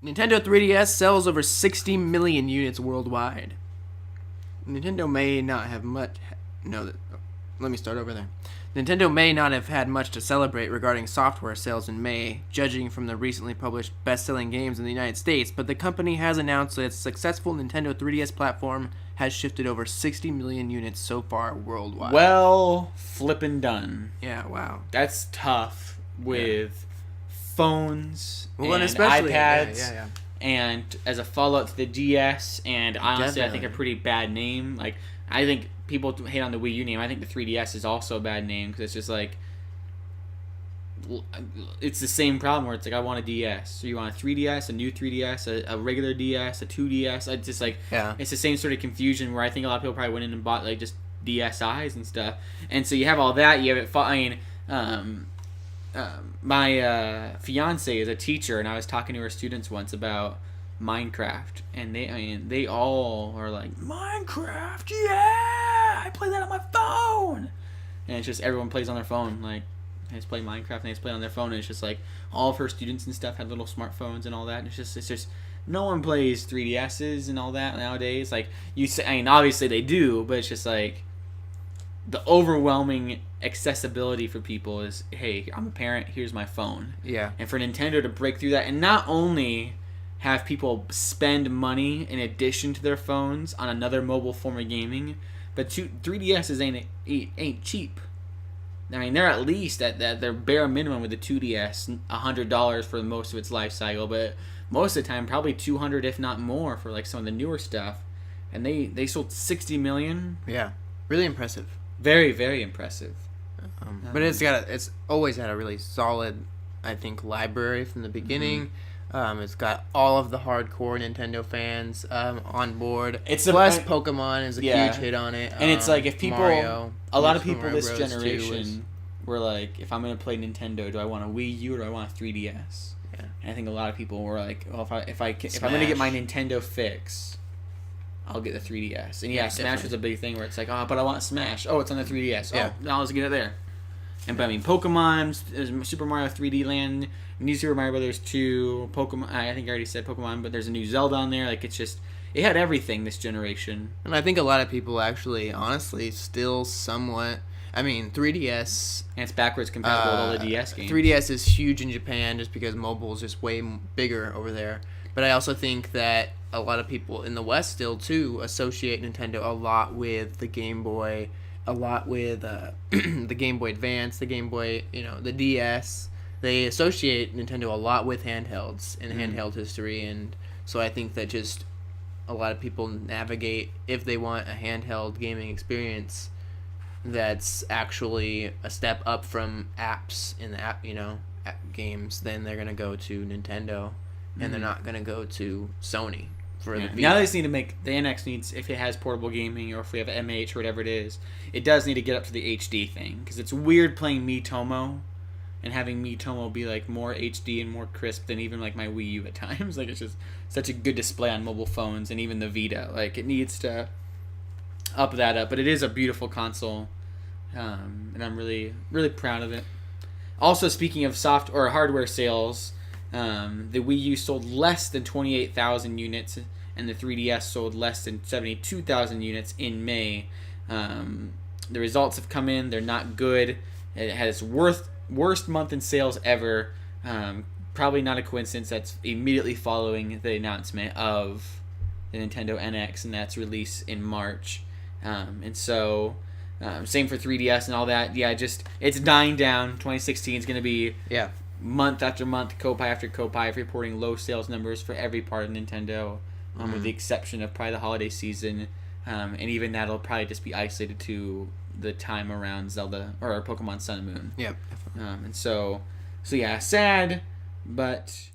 Nintendo 3DS sells over 60 million units worldwide. Nintendo may not have much... No, let me start over there. Nintendo may not have had much to celebrate regarding software sales in May, judging from the recently published best-selling games in the United States, but the company has announced that its successful Nintendo 3DS platform has shifted over 60 million units so far worldwide. Well, flippin' done. Yeah, wow. That's tough with phones and especially iPads. Yeah. And as a follow-up to the DS, and honestly, Definitely. I think a pretty bad name. Like, I think people hate on the Wii U name. I think the 3DS is also a bad name because it's just like, it's the same problem where it's like, I want a DS. So you want a 3DS, a new 3DS, a regular DS, a 2DS. It's just like, it's the same sort of confusion where I think a lot of people probably went in and bought like just DSIs and stuff. And so you have all that. You have it. I mean, my fiance is a teacher, and I was talking to her students once about Minecraft, and they all are like, Minecraft, yeah, I play that on my phone. And it's just everyone plays on their phone. Like, they just play Minecraft and they just play on their phone, and it's just like all of her students and stuff had little smartphones and all that. And it's just no one plays 3DS's and all that nowadays. Like, you say, I mean, obviously they do, but it's just like the overwhelming accessibility for people is, hey, I'm a parent, here's my phone. Yeah. And for Nintendo to break through that and not only have people spend money in addition to their phones on another mobile form of gaming, but 3DS's ain't cheap. I mean, they're at least at their bare minimum with the 2DS, $100 for most of its life cycle, but most of the time probably $200 if not more for like some of the newer stuff. And they sold 60 million. Yeah, really impressive. Very, very impressive. But it's always had a really solid, I think, library from the beginning. It's got all of the hardcore Nintendo fans on board. Plus Pokemon is a huge hit on it. And it's like, if people, Mario, a lot of people this generation were like, if I'm going to play Nintendo, do I want a Wii U or do I want a 3DS? Yeah. And I think a lot of people were like, well, if I'm going to get my Nintendo fix, I'll get the 3DS. And yeah, Smash was a big thing where it's like, oh, but I want Smash. Oh, it's on the 3DS. Yeah. Oh, now let's get it there. And but I mean, Pokemon, Super Mario 3D Land, New Super Mario Brothers 2, Pokemon. I think I already said Pokemon, but there's a new Zelda on there. Like, it's just, it had everything this generation. And I think a lot of people actually, honestly, still somewhat. I mean, 3DS. And it's backwards compatible with all the DS games. 3DS is huge in Japan just because mobile is just way bigger over there. But I also think that a lot of people in the West still, too, associate Nintendo a lot with the Game Boy, a lot with the Game Boy Advance, the Game Boy, the DS. They associate Nintendo a lot with handhelds in handheld history, and so I think that just a lot of people navigate, if they want a handheld gaming experience that's actually a step up from apps in the app games, then they're going to go to Nintendo, and they're not going to go to Sony. Now they just need to make the NX needs, if it has portable gaming or if we have MH or whatever it is, it does need to get up to the HD thing, because it's weird playing Miitomo and having Miitomo be like more HD and more crisp than even like my Wii U at times. Like, it's just such a good display on mobile phones, and even the Vita, like, it needs to up that up. But it is a beautiful console, and I'm really, really proud of it. Also, speaking of hardware sales, the Wii U sold less than 28,000 units, and the 3DS sold less than 72,000 units in May. The results have come in. They're not good. It had its worst month in sales ever. Probably not a coincidence. That's immediately following the announcement of the Nintendo NX and that's release in March. And so, same for 3DS and all that. Yeah, it's dying down. 2016 is going to be month after month, Koppai after Koppai, reporting low sales numbers for every part of Nintendo, with the exception of probably the holiday season, and even that'll probably just be isolated to the time around Zelda or Pokemon Sun and Moon. Yep. And so yeah, sad, but